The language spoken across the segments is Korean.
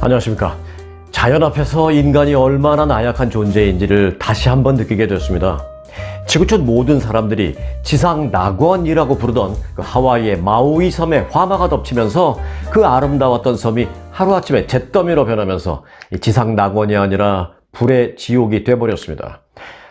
안녕하십니까. 자연 앞에서 인간이 얼마나 나약한 존재인지를 다시 한번 느끼게 되었습니다. 지구촌 모든 사람들이 지상 낙원이라고 부르던 그 하와이의 마우이 섬에 화마가 덮치면서 그 아름다웠던 섬이 하루아침에 잿더미로 변하면서 지상 낙원이 아니라 불의 지옥이 돼버렸습니다.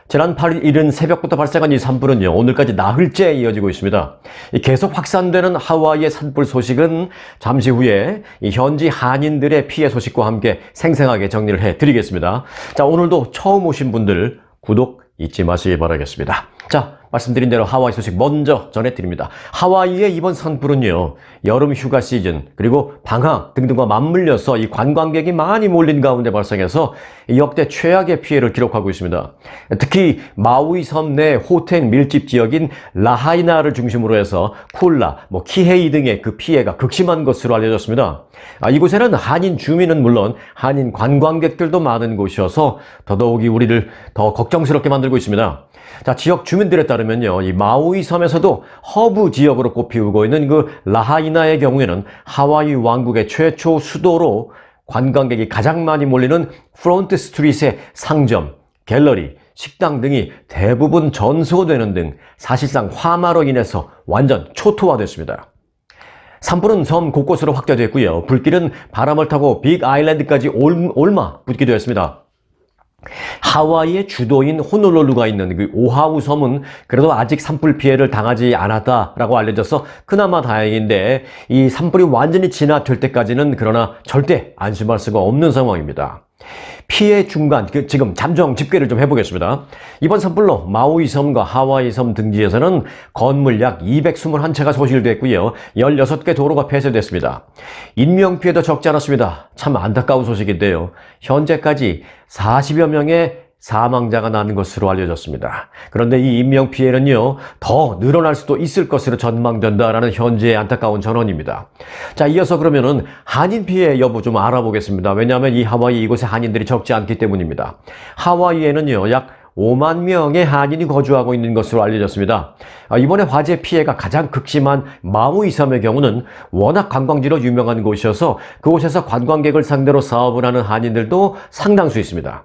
지난 8일 이른 새벽부터 발생한 이 산불은요, 오늘까지 나흘째 이어지고 있습니다. 계속 확산되는 하와이의 산불 소식은 잠시 후에 현지 한인들의 피해 소식과 함께 생생하게 정리를 해드리겠습니다. 자, 오늘도 처음 오신 분들 구독 잊지 마시기 바라겠습니다. 자, 말씀드린 대로 하와이 소식 먼저 전해드립니다. 하와이의 이번 산불은요, 여름 휴가 시즌 그리고 방학 등등과 맞물려서 이 관광객이 많이 몰린 가운데 발생해서 역대 최악의 피해를 기록하고 있습니다. 특히 마우이 섬 내 호텔 밀집 지역인 라하이나를 중심으로 해서 쿨라, 키헤이 등의 그 피해가 극심한 것으로 알려졌습니다. 이곳에는 한인 주민은 물론 한인 관광객들도 많은 곳이어서 더더욱이 우리를 더 걱정스럽게 만들고 있습니다. 자, 지역 주민들에 따르면요, 이 마우이 섬에서도 허브 지역으로 꼽히고 있는 그 라하이나의 경우에는 하와이 왕국의 최초 수도로 관광객이 가장 많이 몰리는 프론트 스트릿의 상점, 갤러리, 식당 등이 대부분 전소되는 등 사실상 화마로 인해서 완전 초토화됐습니다. 산불은 섬 곳곳으로 확대됐고요. 불길은 바람을 타고 빅 아일랜드까지 올마 붙기도 했습니다. 하와이의 주도인 호놀룰루가 있는 그 오하우 섬은 그래도 아직 산불 피해를 당하지 않았다라고 알려져서 그나마 다행인데, 이 산불이 완전히 진화될 때까지는 그러나 절대 안심할 수가 없는 상황입니다. 피해 중간, 지금 잠정 집계를 좀 해보겠습니다. 이번 산불로 마우이 섬과 하와이 섬 등지에서는 건물 약 221채가 소실됐고요. 16개 도로가 폐쇄됐습니다. 인명피해도 적지 않았습니다. 참 안타까운 소식인데요. 현재까지 40여 명의 사망자가 나는 것으로 알려졌습니다. 그런데 이 인명피해는요, 더 늘어날 수도 있을 것으로 전망된다라는 현재의 안타까운 전언입니다. 자, 이어서 그러면은 한인 피해 여부 좀 알아보겠습니다. 왜냐하면 이 하와이 이곳에 한인들이 적지 않기 때문입니다. 하와이에는요, 약 5만 명의 한인이 거주하고 있는 것으로 알려졌습니다. 이번에 화재 피해가 가장 극심한 마우이 섬의 경우는 워낙 관광지로 유명한 곳이어서 그곳에서 관광객을 상대로 사업을 하는 한인들도 상당수 있습니다.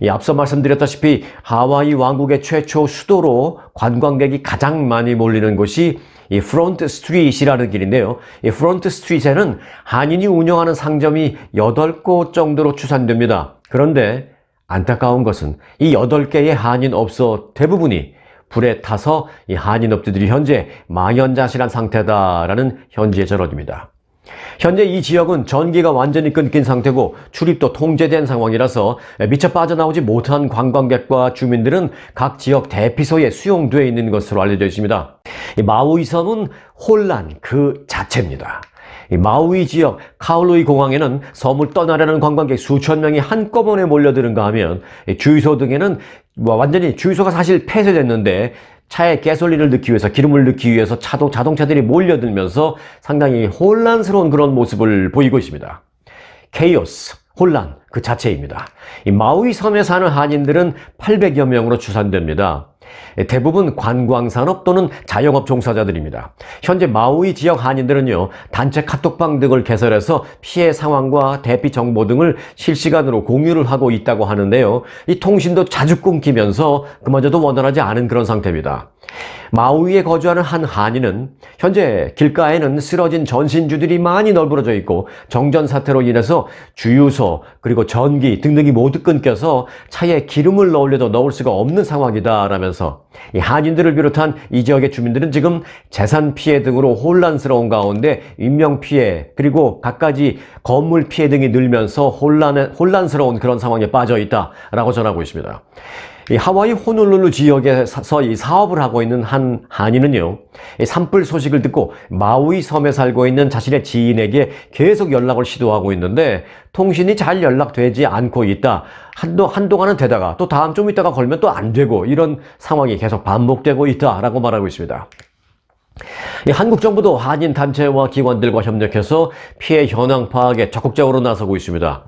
앞서 말씀드렸다시피 하와이 왕국의 최초 수도로 관광객이 가장 많이 몰리는 곳이 이 프론트 스트릿이라는 길인데요. 이 프론트 스트릿에는 한인이 운영하는 상점이 8곳 정도로 추산됩니다. 그런데 안타까운 것은 이 8개의 한인업소 대부분이 불에 타서 이 한인업체들이 현재 망연자실한 상태다라는 현지의 전언입니다. 현재 이 지역은 전기가 완전히 끊긴 상태고 출입도 통제된 상황이라서 미처 빠져나오지 못한 관광객과 주민들은 각 지역 대피소에 수용되어 있는 것으로 알려져 있습니다. 이 마우이 섬은 혼란 그 자체입니다. 마우이 지역 카울루이 공항에는 섬을 떠나려는 관광객 수천 명이 한꺼번에 몰려드는가 하면 주유소 등에는 완전히 주유소가 사실 폐쇄됐는데 차에 가솔린을 넣기 위해서, 기름을 넣기 위해서 자동차들이 몰려들면서 상당히 혼란스러운 그런 모습을 보이고 있습니다. 케이오스, 혼란 그 자체입니다. 이 마우이 섬에 사는 한인들은 800여 명으로 추산됩니다. 대부분 관광산업 또는 자영업 종사자들입니다. 현재 마우이 지역 한인들은요, 단체 카톡방 등을 개설해서 피해 상황과 대피 정보 등을 실시간으로 공유를 하고 있다고 하는데요. 이 통신도 자주 끊기면서 그마저도 원활하지 않은 그런 상태입니다. 마우이에 거주하는 한 한인은 현재 길가에는 쓰러진 전신주들이 많이 널브러져 있고 정전 사태로 인해서 주유소 그리고 전기 등등이 모두 끊겨서 차에 기름을 넣으려도 넣을 수가 없는 상황이다 라면서 이 한인들을 비롯한 이 지역의 주민들은 지금 재산 피해 등으로 혼란스러운 가운데 인명피해 그리고 갖가지 건물 피해 등이 늘면서 혼란스러운 그런 상황에 빠져 있다라고 전하고 있습니다. 이 하와이 호놀룰루 지역에서 이 사업을 하고 있는 한 한인은요, 이 산불 소식을 듣고 마우이 섬에 살고 있는 자신의 지인에게 계속 연락을 시도하고 있는데 통신이 잘 연락되지 않고 있다. 한동안은 되다가 또 다음 좀 있다가 걸면 또 안 되고 이런 상황이 계속 반복되고 있다라고 말하고 있습니다. 이 한국 정부도 한인 단체와 기관들과 협력해서 피해 현황 파악에 적극적으로 나서고 있습니다.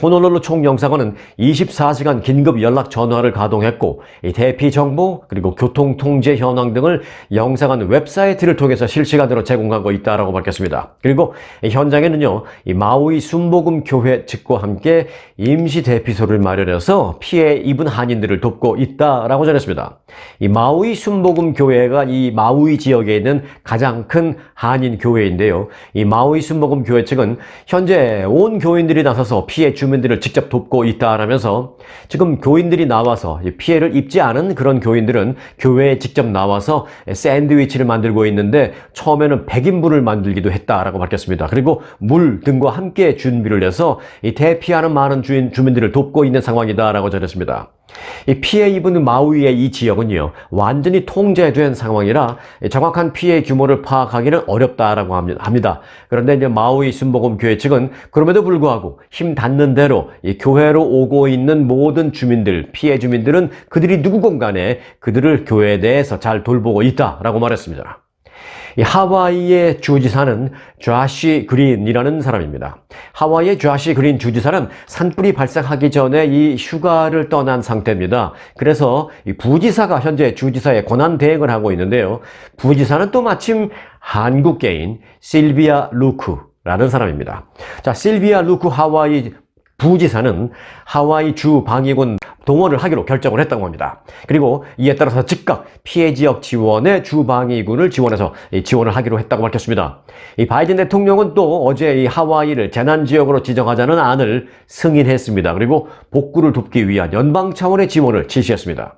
호놀룰루 총영사관은 24시간 긴급 연락 전화를 가동했고, 이 대피 정보 그리고 교통 통제 현황 등을 영사관 웹사이트를 통해서 실시간으로 제공하고 있다라고 밝혔습니다. 그리고 현장에는요, 이 마우이 순복음 교회 측과 함께 임시 대피소를 마련해서 피해 입은 한인들을 돕고 있다라고 전했습니다. 이 마우이 순복음 교회가 이 마우이 지역에 있는 가장 큰 한인 교회인데요. 이 마우이 순복음 교회 측은 현재 온 교인들이 나서서 피해 주민들을 직접 돕고 있다라면서 지금 교인들이 나와서 피해를 입지 않은 그런 교인들은 교회에 직접 나와서 샌드위치를 만들고 있는데 처음에는 100인분을 만들기도 했다라고 밝혔습니다. 그리고 물 등과 함께 준비를 해서 이 대피하는 많은 주민들을 돕고 있는 상황이다라고 전했습니다. 이 피해 입은 마우이의 이 지역은요, 완전히 통제된 상황이라 정확한 피해 규모를 파악하기는 어렵다라고 합니다. 그런데 이제 마우이 순복음 교회 측은 그럼에도 불구하고 힘 닿는 대로 이 교회로 오고 있는 모든 주민들, 피해 주민들은 그들이 누구건 간에 그들을 교회에 대해서 잘 돌보고 있다라고 말했습니다. 이 하와이의 주지사는 조시 그린이라는 사람입니다. 하와이의 조시 그린 주지사는 산불이 발생하기 전에 이 휴가를 떠난 상태입니다. 그래서 이 부지사가 현재 주지사의 권한 대행을 하고 있는데요. 부지사는 또 마침 한국계인 실비아 루크라는 사람입니다. 자, 실비아 루크 하와이 부지사는 하와이 주 방위군 동원을 하기로 결정을 했다고 합니다. 그리고 이에 따라서 즉각 피해 지역 지원에 주 방위군을 지원해서 지원을 하기로 했다고 밝혔습니다. 이 바이든 대통령은 또 어제 이 하와이를 재난 지역으로 지정하자는 안을 승인했습니다. 그리고 복구를 돕기 위한 연방 차원의 지원을 지시했습니다.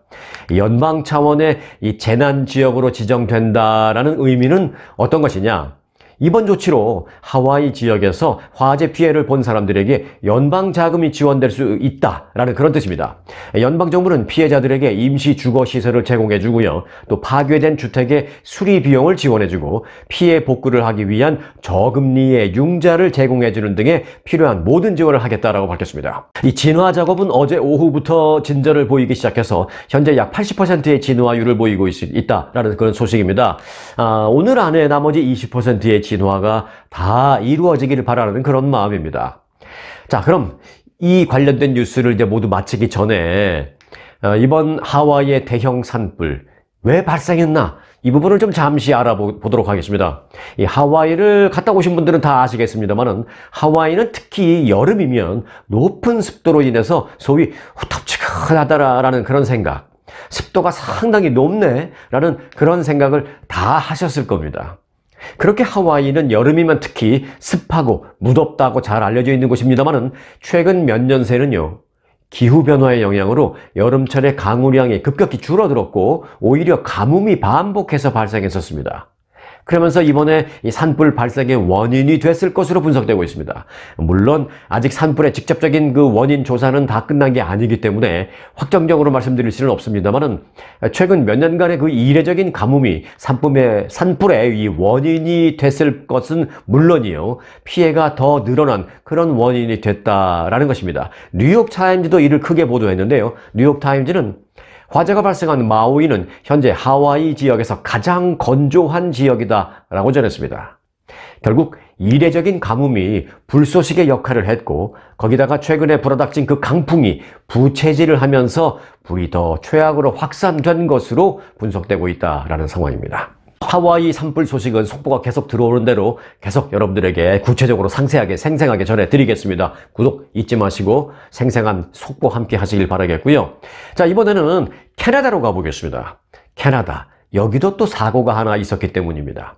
연방 차원의 이 재난 지역으로 지정된다라는 의미는 어떤 것이냐? 이번 조치로 하와이 지역에서 화재 피해를 본 사람들에게 연방 자금이 지원될 수 있다라는 그런 뜻입니다. 연방 정부는 피해자들에게 임시 주거 시설을 제공해 주고요. 또 파괴된 주택의 수리 비용을 지원해 주고 피해 복구를 하기 위한 저금리의 융자를 제공해 주는 등의 필요한 모든 지원을 하겠다라고 밝혔습니다. 이 진화 작업은 어제 오후부터 진전을 보이기 시작해서 현재 약 80%의 진화율을 보이고 있다라는 그런 소식입니다. 오늘 안에 나머지 20%의 진화가 다 이루어지기를 바라는 그런 마음입니다. 자, 그럼 이 관련된 뉴스를 이제 모두 마치기 전에 이번 하와이의 대형 산불 왜 발생했나? 이 부분을 좀 잠시 알아보도록 하겠습니다. 이 하와이를 갔다 오신 분들은 다 아시겠습니다만은 하와이는 특히 여름이면 높은 습도로 인해서 소위 후텁지근하다라는 그런 생각, 습도가 상당히 높네 라는 그런 생각을 다 하셨을 겁니다. 그렇게 하와이는 여름이면 특히 습하고 무덥다고 잘 알려져 있는 곳입니다만은 최근 몇 년 새는요, 기후변화의 영향으로 여름철에 강우량이 급격히 줄어들었고 오히려 가뭄이 반복해서 발생했었습니다. 그러면서 이번에 이 산불 발생의 원인이 됐을 것으로 분석되고 있습니다. 물론 아직 산불의 직접적인 그 원인 조사는 다 끝난 게 아니기 때문에 확정적으로 말씀드릴 수는 없습니다만은 최근 몇 년간의 그 이례적인 가뭄이 산불의 이 원인이 됐을 것은 물론이요, 피해가 더 늘어난 그런 원인이 됐다라는 것입니다. 뉴욕타임즈도 이를 크게 보도했는데요. 뉴욕타임즈는 화재가 발생한 마우이는 현재 하와이 지역에서 가장 건조한 지역이다 라고 전했습니다. 결국 이례적인 가뭄이 불쏘시개 역할을 했고 거기다가 최근에 불어닥친 그 강풍이 부채질을 하면서 불이 더 최악으로 확산된 것으로 분석되고 있다라는 상황입니다. 하와이 산불 소식은 속보가 계속 들어오는 대로 계속 여러분들에게 구체적으로 상세하게 생생하게 전해드리겠습니다. 구독 잊지 마시고 생생한 속보 함께 하시길 바라겠고요. 자, 이번에는 캐나다로 가보겠습니다. 캐나다. 여기도 또 사고가 하나 있었기 때문입니다.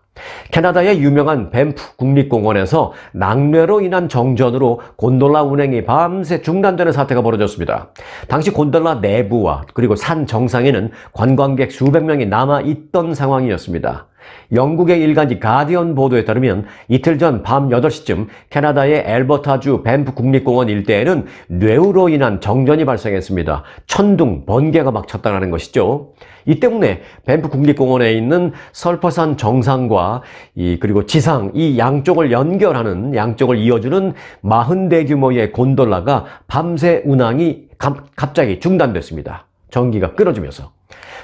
캐나다의 유명한 밴프 국립공원에서 낙뢰로 인한 정전으로 곤돌라 운행이 밤새 중단되는 사태가 벌어졌습니다. 당시 곤돌라 내부와 그리고 산 정상에는 관광객 수백 명이 남아있던 상황이었습니다. 영국의 일간지 가디언 보도에 따르면 이틀 전 밤 8시쯤 캐나다의 엘버타주 밴프 국립공원 일대에는 뇌우로 인한 정전이 발생했습니다. 천둥, 번개가 막 쳤다는 것이죠. 이 때문에 밴프 국립공원에 있는 설퍼산 정상과 그리고 지상 이 양쪽을 연결하는, 양쪽을 이어주는 40대 규모의 곤돌라가 밤새 운항이 갑자기 중단됐습니다. 전기가 끊어지면서.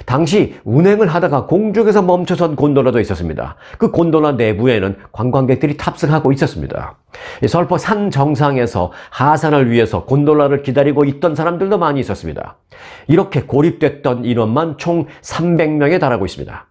당시 운행을 하다가 공중에서 멈춰선 곤돌라도 있었습니다. 그 곤돌라 내부에는 관광객들이 탑승하고 있었습니다. 설포 산 정상에서 하산을 위해서 곤돌라를 기다리고 있던 사람들도 많이 있었습니다. 이렇게 고립됐던 인원만 총 300명에 달하고 있습니다.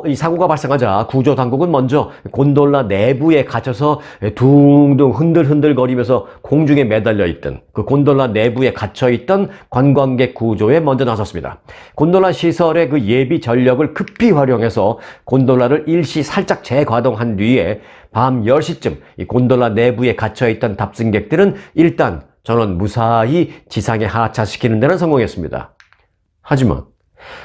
이 사고가 발생하자 구조당국은 먼저 곤돌라 내부에 갇혀서 둥둥 흔들흔들거리면서 공중에 매달려 있던 그 곤돌라 내부에 갇혀있던 관광객 구조에 먼저 나섰습니다. 곤돌라 시설의 그 예비 전력을 급히 활용해서 곤돌라를 일시 살짝 재가동한 뒤에 밤 10시쯤 이 곤돌라 내부에 갇혀있던 탑승객들은 일단 전원 무사히 지상에 하차시키는 데는 성공했습니다. 하지만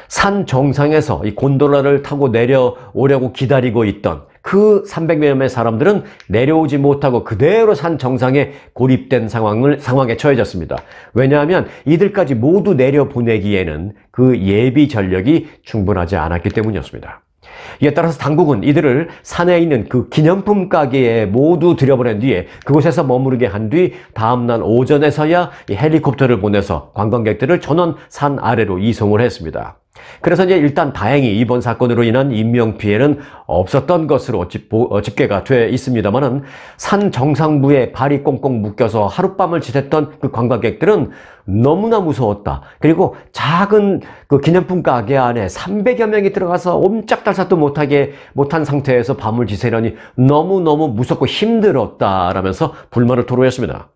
산 정상에서 이 곤돌라를 타고 내려오려고 기다리고 있던 그 300명의 사람들은 내려오지 못하고 그대로 산 정상에 고립된 상황에 처해졌습니다. 왜냐하면 이들까지 모두 내려보내기에는 그 예비 전력이 충분하지 않았기 때문이었습니다. 이에 따라서 당국은 이들을 산에 있는 그 기념품 가게에 모두 들여보낸 뒤에 그곳에서 머무르게 한 뒤 다음날 오전에서야 이 헬리콥터를 보내서 관광객들을 전원 산 아래로 이송을 했습니다. 그래서 이제 일단 다행히 이번 사건으로 인한 인명피해는 없었던 것으로 집계가 돼 있습니다만은 산 정상부에 발이 꽁꽁 묶여서 하룻밤을 지냈던 그 관광객들은 너무나 무서웠다. 그리고 작은 그 기념품 가게 안에 300여 명이 들어가서 옴짝달싹도 못한 상태에서 밤을 지새려니 너무너무 무섭고 힘들었다라면서 불만을 토로했습니다.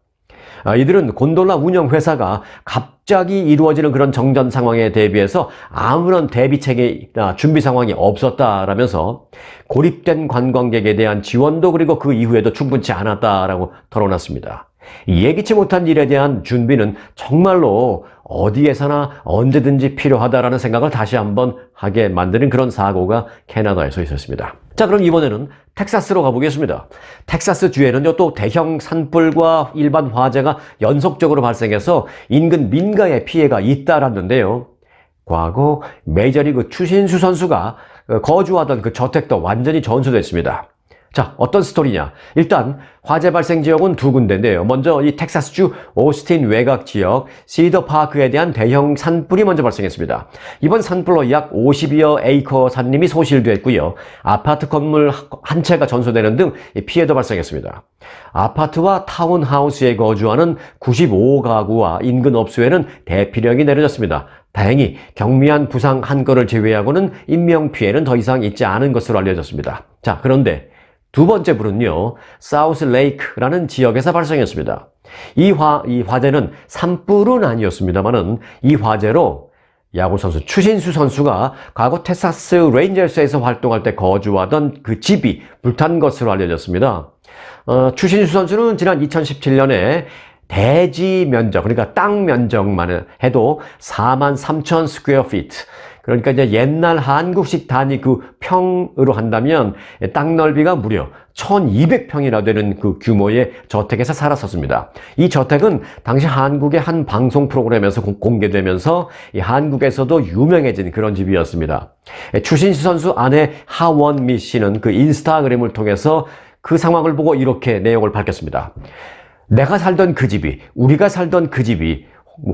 이들은 곤돌라 운영 회사가 갑자기 이루어지는 그런 정전 상황에 대비해서 아무런 대비책이나 준비 상황이 없었다라면서 고립된 관광객에 대한 지원도 그리고 그 이후에도 충분치 않았다라고 털어놨습니다. 예기치 못한 일에 대한 준비는 정말로 어디에서나 언제든지 필요하다라는 생각을 다시 한번 하게 만드는 그런 사고가 캐나다에서 있었습니다. 자, 그럼 이번에는 텍사스로 가보겠습니다. 텍사스 주에는요, 또 대형 산불과 일반 화재가 연속적으로 발생해서 인근 민가에 피해가 잇따랐는데요. 과거 메이저리그 추신수 선수가 거주하던 그 저택도 완전히 전소됐습니다. 자, 어떤 스토리냐? 일단 화재 발생 지역은 두 군데인데요. 먼저 이 텍사스주 오스틴 외곽 지역 시더 파크에 대한 대형 산불이 먼저 발생했습니다. 이번 산불로 약 50여 에이커 산림이 소실됐고요. 아파트 건물 한 채가 전소되는 등 피해도 발생했습니다. 아파트와 타운하우스에 거주하는 95가구와 인근 업소에는 대피령이 내려졌습니다. 다행히 경미한 부상 한 건을 제외하고는 인명피해는 더 이상 있지 않은 것으로 알려졌습니다. 자, 그런데 두 번째 불은요, 사우스 레이크라는 지역에서 발생했습니다. 이 화재는 산불은 아니었습니다만은 이 화재로 야구선수 추신수 선수가 과거 텍사스 레인저스에서 활동할 때 거주하던 그 집이 불탄 것으로 알려졌습니다. 추신수 선수는 지난 2017년에 대지 면적, 그러니까 땅 면적만 해도 43,000 스퀘어 피트, 그러니까 이제 옛날 한국식 단위 그 평으로 한다면 땅 넓이가 무려 1200평이나 되는 그 규모의 저택에서 살았었습니다. 이 저택은 당시 한국의 한 방송 프로그램에서 공개되면서 이 한국에서도 유명해진 그런 집이었습니다. 추신수 선수 아내 하원미 씨는 그 인스타그램을 통해서 그 상황을 보고 이렇게 내용을 밝혔습니다. 내가 살던 그 집이, 우리가 살던 그 집이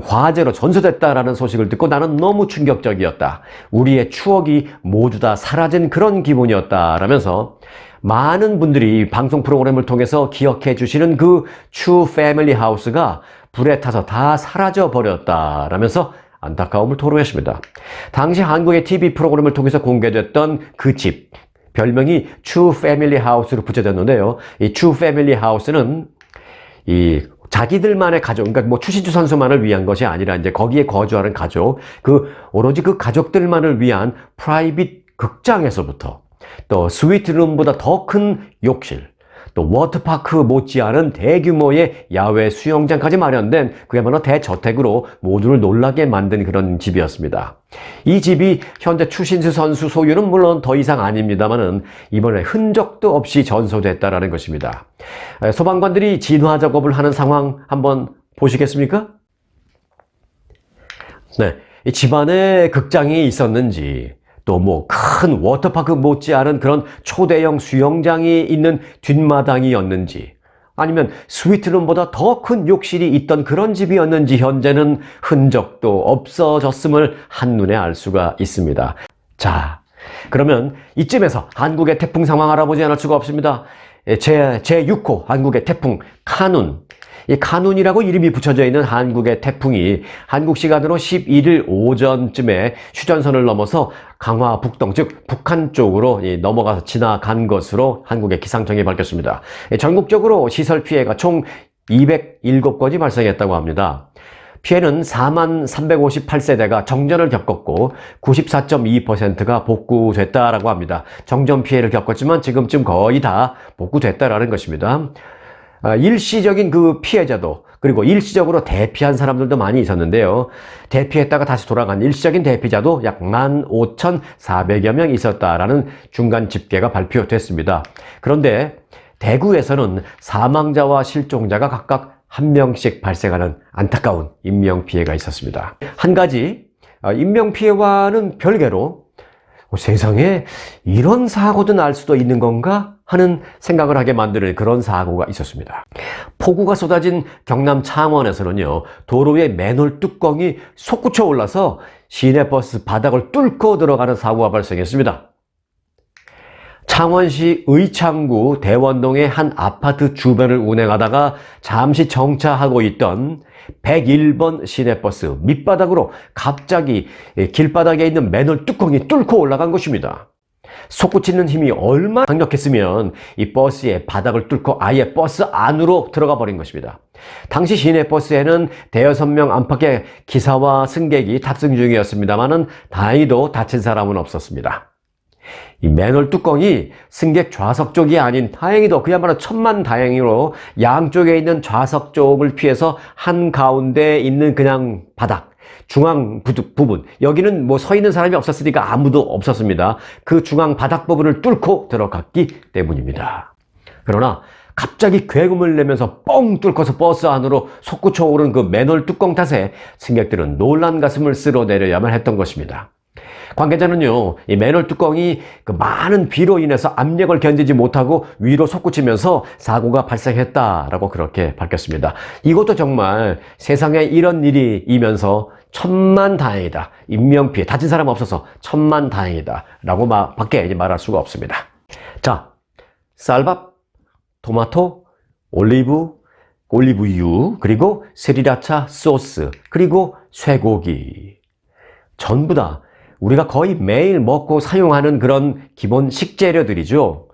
화재로 전소됐다라는 소식을 듣고 나는 너무 충격적이었다. 우리의 추억이 모두 다 사라진 그런 기분이었다라면서 많은 분들이 방송 프로그램을 통해서 기억해 주시는 그 추 패밀리 하우스가 불에 타서 다 사라져 버렸다라면서 안타까움을 토로했습니다. 당시 한국의 TV 프로그램을 통해서 공개됐던 그 집, 별명이 추 패밀리 하우스로 붙여졌는데요. 이 추 패밀리 하우스는 자기들만의 가족, 그러니까 뭐 추신수 선수만을 위한 것이 아니라 이제 거기에 거주하는 가족, 오로지 그 가족들만을 위한 프라이빗 극장에서부터 또 스위트룸보다 더 큰 욕실, 또 워터파크 못지않은 대규모의 야외 수영장까지 마련된 그야말로 대저택으로 모두를 놀라게 만든 그런 집이었습니다. 이 집이 현재 추신수 선수 소유는 물론 더 이상 아닙니다만은 이번에 흔적도 없이 전소됐다라는 것입니다. 소방관들이 진화 작업을 하는 상황 한번 보시겠습니까? 네, 이 집안에 극장이 있었는지, 또 뭐 큰 워터파크 못지않은 그런 초대형 수영장이 있는 뒷마당이었는지, 아니면 스위트룸보다 더 큰 욕실이 있던 그런 집이었는지 현재는 흔적도 없어졌음을 한눈에 알 수가 있습니다. 자, 그러면 이쯤에서 한국의 태풍 상황 알아보지 않을 수가 없습니다. 제6호 한국의 태풍 카눈. 이 카눈이라고 이름이 붙여져 있는 한국의 태풍이 한국 시간으로 11일 오전쯤에 휴전선을 넘어서 강화 북동, 즉 북한 쪽으로 넘어가서 지나간 것으로 한국의 기상청이 밝혔습니다. 전국적으로 시설 피해가 총 207건이 발생했다고 합니다. 피해는 4358세대가 정전을 겪었고 94.2%가 복구됐다라고 합니다. 정전 피해를 겪었지만 지금쯤 거의 다 복구됐다라는 것입니다. 일시적인 그 피해자도 그리고 일시적으로 대피한 사람들도 많이 있었는데요. 대피했다가 다시 돌아간 일시적인 대피자도 약 15,400여 명 있었다라는 중간 집계가 발표됐습니다. 그런데 대구에서는 사망자와 실종자가 각각 한 명씩 발생하는 안타까운 인명피해가 있었습니다. 한 가지 인명피해와는 별개로 세상에 이런 사고도 날 수도 있는 건가 하는 생각을 하게 만드는 그런 사고가 있었습니다. 폭우가 쏟아진 경남 창원에서는요, 도로의 맨홀 뚜껑이 솟구쳐 올라서 시내버스 바닥을 뚫고 들어가는 사고가 발생했습니다. 창원시 의창구 대원동의 한 아파트 주변을 운행하다가 잠시 정차하고 있던 101번 시내버스 밑바닥으로 갑자기 길바닥에 있는 맨홀 뚜껑이 뚫고 올라간 것입니다. 솟구치는 힘이 얼마나 강력했으면 이 버스의 바닥을 뚫고 아예 버스 안으로 들어가 버린 것입니다. 당시 시내버스에는 대여섯 명 안팎의 기사와 승객이 탑승 중이었습니다만은 다행히도 다친 사람은 없었습니다. 이 맨홀 뚜껑이 승객 좌석 쪽이 아닌 다행히도 그야말로 천만다행으로 양쪽에 있는 좌석 쪽을 피해서 한가운데 있는 그냥 바닥 중앙 부분, 여기는 뭐 서 있는 사람이 없었으니까 아무도 없었습니다. 그 중앙 바닥 부분을 뚫고 들어갔기 때문입니다. 그러나 갑자기 굉음을 내면서 뻥 뚫고서 버스 안으로 솟구쳐 오른 그 맨홀 뚜껑 탓에 승객들은 놀란 가슴을 쓸어내려야만 했던 것입니다. 관계자는요, 이 맨홀 뚜껑이 그 많은 비로 인해서 압력을 견디지 못하고 위로 솟구치면서 사고가 발생했다라고 그렇게 밝혔습니다. 이것도 정말 세상에 이런 일이 이면서 천만다행이다. 인명피해, 다친 사람 없어서 천만다행이다. 라고 밖에 말할 수가 없습니다. 자, 쌀밥, 토마토, 올리브유, 그리고 스리라차 소스, 그리고 쇠고기. 전부 다 우리가 거의 매일 먹고 사용하는 그런 기본 식재료들이죠.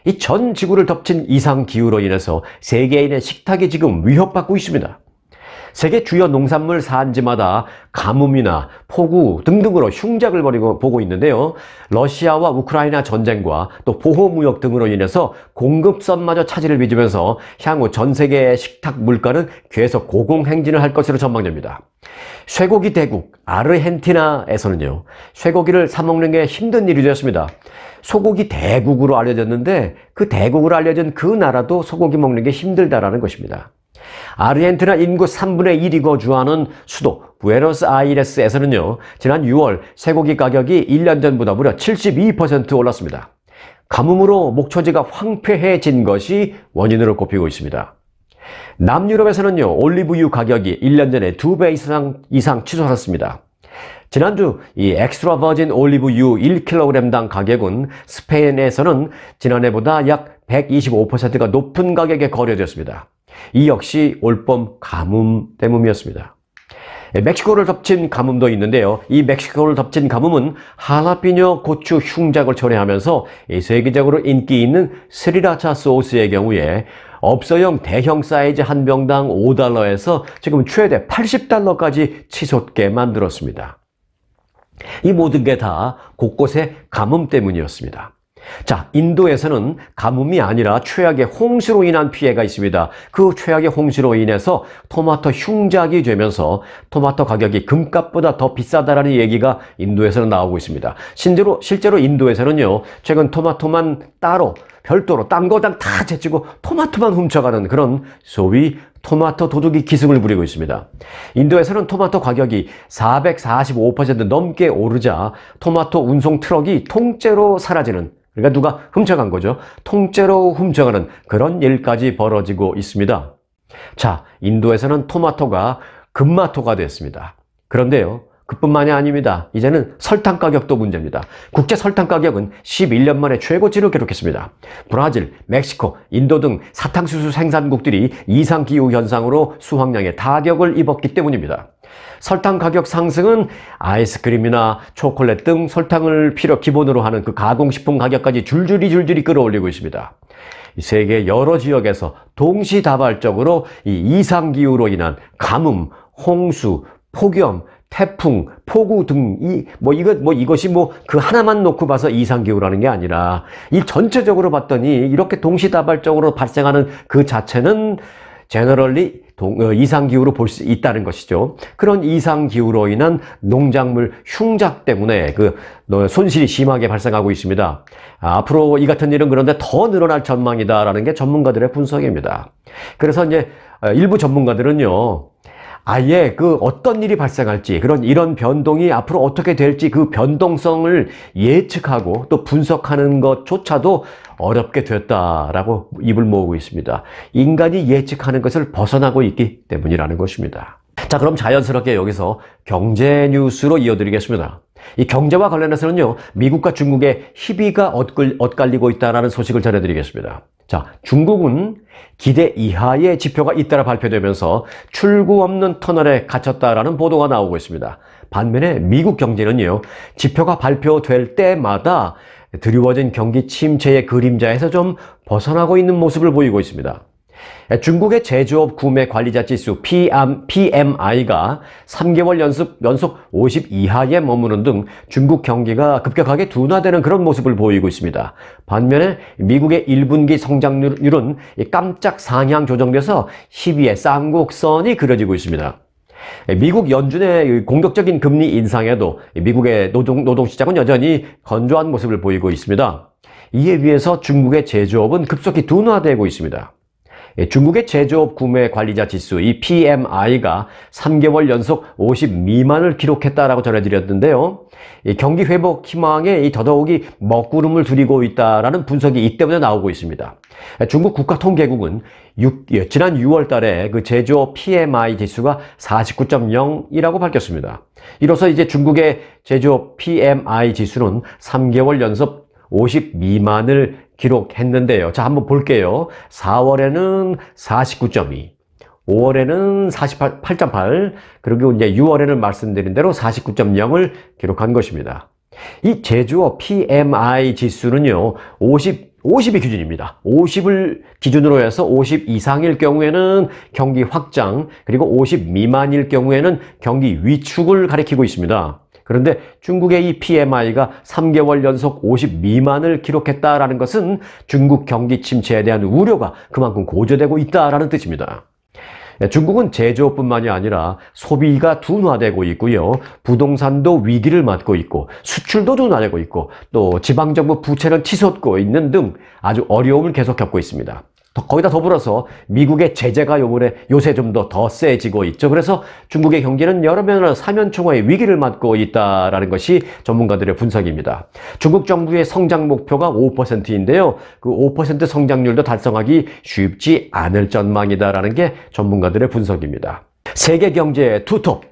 이 전 지구를 덮친 이상기후로 인해서 세계인의 식탁이 지금 위협받고 있습니다. 세계 주요 농산물 산지마다 가뭄이나 폭우 등등으로 흉작을 보고 있는데요. 러시아와 우크라이나 전쟁과 또 보호무역 등으로 인해서 공급선마저 차질을 빚으면서 향후 전 세계의 식탁 물가는 계속 고공행진을 할 것으로 전망됩니다. 쇠고기 대국 아르헨티나에서는요, 쇠고기를 사 먹는 게 힘든 일이 되었습니다. 소고기 대국으로 알려졌는데 그 대국으로 알려진 그 나라도 소고기 먹는 게 힘들다라는 것입니다. 아르헨티나 인구 3분의 1이 거주하는 수도 부에노스아이레스에서는요, 지난 6월 쇠고기 가격이 1년 전보다 무려 72% 올랐습니다. 가뭄으로 목초지가 황폐해진 것이 원인으로 꼽히고 있습니다. 남유럽에서는요, 올리브유 가격이 1년 전에 2배 이상 치솟았습니다. 지난주 이 엑스트라 버진 올리브유 1kg당 가격은 스페인에서는 지난해보다 약 125%가 높은 가격에 거래되었습니다. 이 역시 올봄 가뭄 때문이었습니다. 멕시코를 덮친 가뭄도 있는데요. 이 멕시코를 덮친 가뭄은 할라피뇨 고추 흉작을 초래하면서 세계적으로 인기 있는 스리라차 소스의 경우에 업소용 대형 사이즈 한 병당 $5에서 지금 최대 $80까지 치솟게 만들었습니다. 이 모든 게 다 곳곳의 가뭄 때문이었습니다. 자, 인도에서는 가뭄이 아니라 최악의 홍수로 인한 피해가 있습니다. 그 최악의 홍수로 인해서 토마토 흉작이 되면서 토마토 가격이 금값보다 더 비싸다라는 얘기가 인도에서는 나오고 있습니다. 실제로 인도에서는요, 최근 토마토만 따로 별도로 딴 거당 다 제치고 토마토만 훔쳐가는 그런 소위 토마토 도둑이 기승을 부리고 있습니다. 인도에서는 토마토 가격이 445% 넘게 오르자 토마토 운송 트럭이 통째로 사라지는 그러니까 누가 훔쳐간 거죠. 통째로 훔쳐가는 그런 일까지 벌어지고 있습니다. 자, 인도에서는 토마토가 금마토가 됐습니다. 그런데요, 그뿐만이 아닙니다. 이제는 설탕 가격도 문제입니다. 국제 설탕 가격은 11년 만에 최고치를 기록했습니다. 브라질, 멕시코, 인도 등 사탕수수 생산국들이 이상기후 현상으로 수확량에 타격을 입었기 때문입니다. 설탕 가격 상승은 아이스크림이나 초콜릿 등 설탕을 기본으로 하는 그 가공식품 가격까지 줄줄이 끌어올리고 있습니다. 세계 여러 지역에서 동시다발적으로 이 이상기후로 인한 가뭄, 홍수, 폭염, 태풍, 폭우 등 이것이 그 하나만 놓고 봐서 이상기후라는 게 아니라 이 전체적으로 봤더니 이렇게 동시다발적으로 발생하는 그 자체는 제너럴리 이상기후로 볼 수 있다는 것이죠. 그런 이상기후로 인한 농작물 흉작 때문에 손실이 심하게 발생하고 있습니다. 앞으로 이 같은 일은 그런데 더 늘어날 전망이다라는 게 전문가들의 분석입니다. 그래서 이제 일부 전문가들은요, 아예 어떤 일이 발생할지, 이런 변동이 앞으로 어떻게 될지 그 변동성을 예측하고 또 분석하는 것조차도 어렵게 됐다라고 입을 모으고 있습니다. 인간이 예측하는 것을 벗어나고 있기 때문이라는 것입니다. 자, 그럼 자연스럽게 여기서 경제 뉴스로 이어드리겠습니다. 이 경제와 관련해서는요, 미국과 중국의 희비가 엇갈리고 있다는 소식을 전해드리겠습니다. 자, 중국은 기대 이하의 지표가 잇따라 발표되면서 출구 없는 터널에 갇혔다라는 보도가 나오고 있습니다. 반면에 미국 경제는요, 지표가 발표될 때마다 드리워진 경기 침체의 그림자에서 좀 벗어나고 있는 모습을 보이고 있습니다. 중국의 제조업 구매 관리자 지수 PMI가 3개월 연속 50 이하에 머무는 등 중국 경기가 급격하게 둔화되는 그런 모습을 보이고 있습니다. 반면에 미국의 1분기 성장률은 깜짝 상향 조정돼서 12의 쌍곡선이 그려지고 있습니다. 미국 연준의 공격적인 금리 인상에도 미국의 노동시장은 여전히 건조한 모습을 보이고 있습니다. 이에 비해서 중국의 제조업은 급속히 둔화되고 있습니다. 중국의 제조업 구매 관리자 지수, 이 PMI가 3개월 연속 50 미만을 기록했다라고 전해드렸는데요. 경기 회복 희망에 더더욱이 먹구름을 들이고 있다라는 분석이 이 때문에 나오고 있습니다. 중국 국가통계국은 지난 6월 달에 제조업 PMI 지수가 49.0이라고 밝혔습니다. 이로써 이제 중국의 제조업 PMI 지수는 3개월 연속 50 미만을 기록했는데요. 자, 한번 볼게요. 4월에는 49.2, 5월에는 48.8, 그리고 이제 6월에는 말씀드린 대로 49.0을 기록한 것입니다. 이 제조업 PMI 지수는요, 50이 기준입니다. 50을 기준으로 해서 50 이상일 경우에는 경기 확장, 그리고 50 미만일 경우에는 경기 위축을 가리키고 있습니다. 그런데 중국의 이 PMI가 3개월 연속 50 미만을 기록했다라는 것은 중국 경기 침체에 대한 우려가 그만큼 고조되고 있다라는 뜻입니다. 중국은 제조업뿐만이 아니라 소비가 둔화되고 있고요. 부동산도 위기를 맞고 있고 수출도 둔화되고 있고 또 지방정부 부채는 치솟고 있는 등 아주 어려움을 계속 겪고 있습니다. 거기다 더불어서 미국의 제재가 요새 좀 더 세지고 있죠. 그래서 중국의 경제는 여러 면으로 사면초가의 위기를 맞고 있다라는 것이 전문가들의 분석입니다. 중국 정부의 성장 목표가 5%인데요. 그 5% 성장률도 달성하기 쉽지 않을 전망이다라는 게 전문가들의 분석입니다. 세계 경제의 투톱,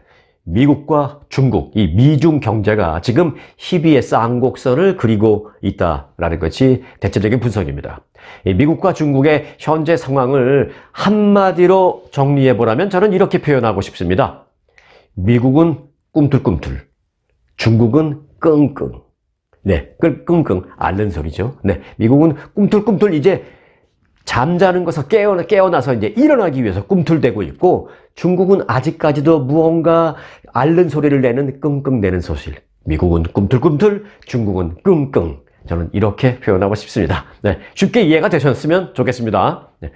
미국과 중국, 이 미중 경제가 지금 희비의 쌍곡선을 그리고 있다라는 것이 대체적인 분석입니다. 미국과 중국의 현재 상황을 한마디로 정리해보라면 저는 이렇게 표현하고 싶습니다. 미국은 꿈틀꿈틀, 중국은 끙끙. 네, 끙끙 앓는 소리죠. 네, 미국은 꿈틀꿈틀 이제 잠자는 것에서 깨어나서 이제 일어나기 위해서 꿈틀대고 있고, 중국은 아직까지도 무언가 앓는 소리를 내는 끙끙대는 소실. 미국은 꿈틀꿈틀, 중국은 끙끙. 저는 이렇게 표현하고 싶습니다. 네, 쉽게 이해가 되셨으면 좋겠습니다. 네.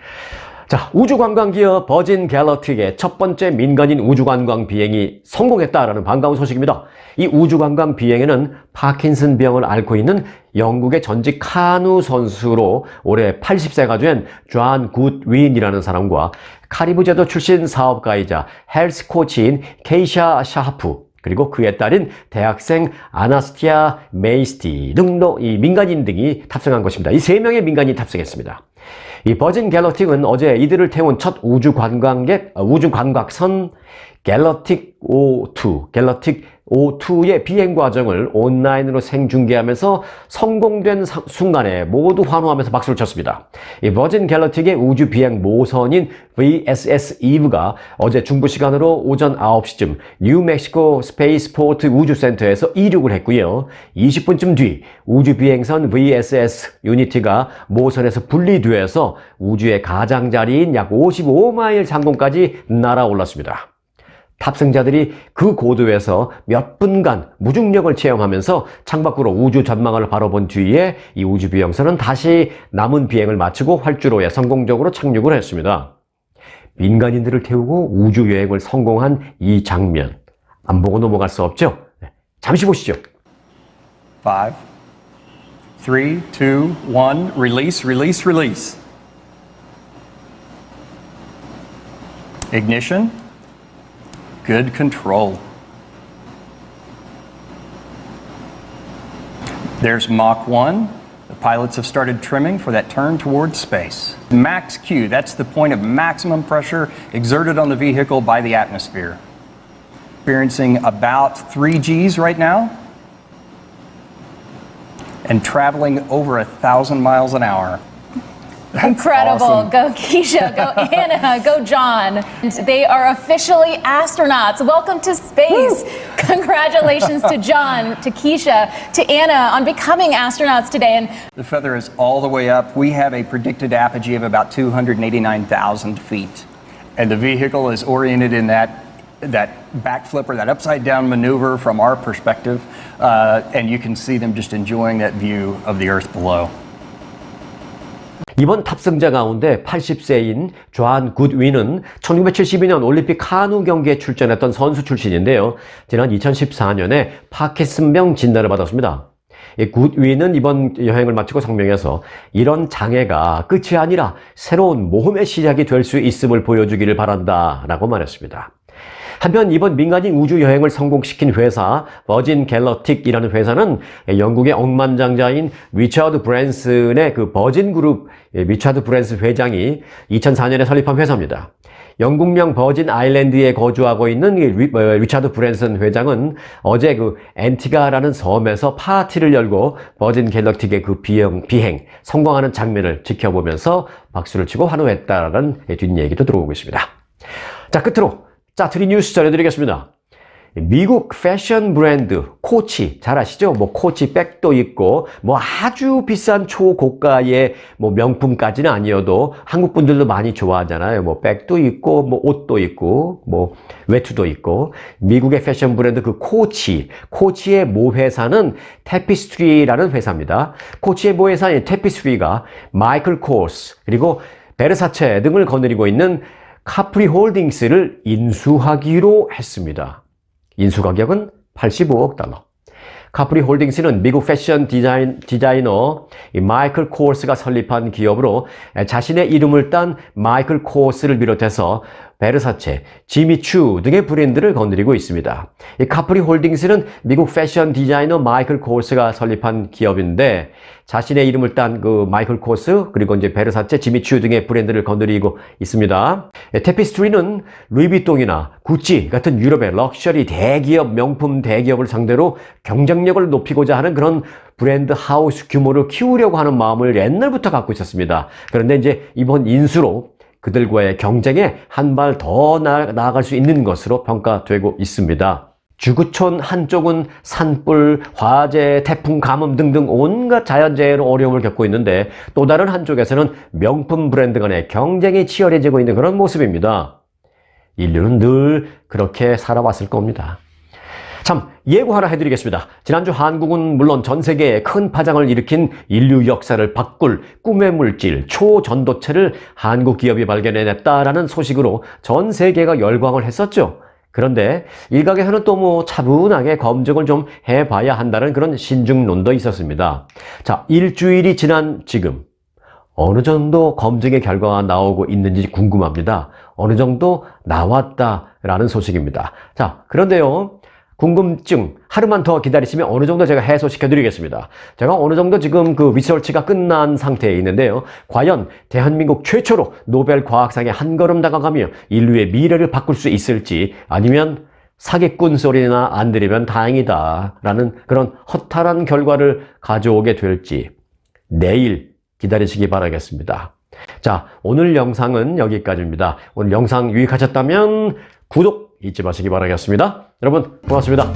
자, 우주관광기업 버진 갤럭틱의 첫 번째 민간인 우주관광 비행이 성공했다라는 반가운 소식입니다. 이 우주관광 비행에는 파킨슨 병을 앓고 있는 영국의 전직 카누 선수로 올해 80세가 된 존 굿윈이라는 사람과 카리브 제도 출신 사업가이자 헬스 코치인 케이샤 샤하프, 그리고 그의 딸인 대학생 아나스티아 메이스티 등도 이 민간인 등이 탑승한 것입니다. 이 3명의 민간인이 탑승했습니다. 이 버진 갤럭틱은 어제 이들을 태운 첫 우주 관광선 갤럭틱 O2의 비행 과정을 온라인으로 생중계하면서 성공된 순간에 모두 환호하면서 박수를 쳤습니다. 이 버진 갤럭틱의 우주 비행 모선인 VSS 이브가 어제 중부 시간으로 오전 9시쯤 뉴멕시코 스페이스포트 우주센터에서 이륙을 했고요. 20분쯤 뒤 우주 비행선 VSS 유니티가 모선에서 분리돼서 우주의 가장자리인 약 55마일 상공까지 날아올랐습니다. 탑승자들이 그 고도에서 몇 분간 무중력을 체험하면서 창밖으로 우주 전망을 바라본 뒤에 이 우주 비행선은 다시 남은 비행을 마치고 활주로에 성공적으로 착륙을 했습니다. 민간인들을 태우고 우주 여행을 성공한 이 장면, 안 보고 넘어갈 수 없죠? 잠시 보시죠. 5, 3, 2, 1, release, release, release. Ignition. Good control. There's Mach 1. The pilots have started trimming for that turn towards space. Max Q, that's the point of maximum pressure exerted on the vehicle by the atmosphere. Experiencing about 3 Gs right now and traveling over 1,000 miles an hour. That's incredible. awesome. Go Keisha, go Anna, go John. They are officially astronauts. Welcome to space. Woo. Congratulations to John, to Keisha, to Anna on becoming astronauts today. And the feather is all the way up. We have a predicted apogee of about 289,000 feet. And the vehicle is oriented in that backflip or that upside down maneuver from our perspective. And you can see them just enjoying that view of the Earth below. 이번 탑승자 가운데 80세인 존 굿윈은 1972년 올림픽 카누 경기에 출전했던 선수 출신인데요. 지난 2014년에 파킨슨병 진단을 받았습니다. 굿윈은 이번 여행을 마치고 성명해서 이런 장애가 끝이 아니라 새로운 모험의 시작이 될 수 있음을 보여주기를 바란다 라고 말했습니다. 한편 이번 민간인 우주 여행을 성공시킨 회사 버진 갤럭틱이라는 회사는 영국의 억만장자인 리처드 브랜슨의 그 버진 그룹 리처드 브랜슨 회장이 2004년에 설립한 회사입니다. 영국령 버진 아일랜드에 거주하고 있는 리처드 브랜슨 회장은 어제 그 앤티가라는 섬에서 파티를 열고 버진 갤럭틱의 그 비행 성공하는 장면을 지켜보면서 박수를 치고 환호했다라는 뒷얘기도 들어오고 있습니다. 자, 끝으로 짜투리 뉴스 전해드리겠습니다. 미국 패션 브랜드 코치 잘 아시죠? 뭐 코치 백도 있고 뭐 아주 비싼 초고가의 뭐 명품까지는 아니어도 한국 분들도 많이 좋아하잖아요. 뭐 백도 있고 뭐 옷도 있고 뭐 외투도 있고 미국의 패션 브랜드 그 코치의 모회사는 테피스트리라는 회사입니다. 코치의 모회사인 테피스트리가 마이클 코스 그리고 베르사체 등을 거느리고 있는 카프리 홀딩스를 인수하기로 했습니다. 인수 가격은 85억 달러. 카프리 홀딩스는 미국 패션 디자이너 마이클 코스가 설립한 기업으로 자신의 이름을 딴 마이클 코스를 비롯해서 베르사체, 지미추 등의 브랜드를 거느리고 있습니다. 이 카프리 홀딩스는 미국 패션 디자이너 마이클 코스가 설립한 기업인데 자신의 이름을 딴 그 마이클 코스 그리고 이제 베르사체, 지미추 등의 브랜드를 거느리고 있습니다. 테피스트리는 루이비통이나 구찌 같은 유럽의 럭셔리 대기업, 명품 대기업을 상대로 경쟁력을 높이고자 하는 그런 브랜드 하우스 규모를 키우려고 하는 마음을 옛날부터 갖고 있었습니다. 그런데 이제 이번 인수로 그들과의 경쟁에 한 발 더 나아갈 수 있는 것으로 평가되고 있습니다. 지구촌 한쪽은 산불, 화재, 태풍, 가뭄 등등 온갖 자연재해로 어려움을 겪고 있는데 또 다른 한쪽에서는 명품 브랜드 간의 경쟁이 치열해지고 있는 그런 모습입니다. 인류는 늘 그렇게 살아왔을 겁니다. 참, 예고 하나 해드리겠습니다. 지난주 한국은 물론 전 세계에 큰 파장을 일으킨 인류 역사를 바꿀 꿈의 물질, 초전도체를 한국 기업이 발견해냈다라는 소식으로 전 세계가 열광을 했었죠. 그런데 일각에서는 또 뭐 차분하게 검증을 좀 해봐야 한다는 그런 신중론도 있었습니다. 자, 일주일이 지난 지금 어느 정도 검증의 결과가 나오고 있는지 궁금합니다. 어느 정도 나왔다라는 소식입니다. 자, 그런데요. 궁금증 하루만 더 기다리시면 어느 정도 제가 해소시켜 드리겠습니다. 제가 어느 정도 지금 그 리서치가 끝난 상태에 있는데요. 과연 대한민국 최초로 노벨 과학상에 한 걸음 다가가며 인류의 미래를 바꿀 수 있을지, 아니면 사기꾼 소리나 안 들으면 다행이다 라는 그런 허탈한 결과를 가져오게 될지 내일 기다리시기 바라겠습니다. 자, 오늘 영상은 여기까지입니다. 오늘 영상 유익하셨다면 구독 잊지 마시기 바라겠습니다. 여러분 고맙습니다.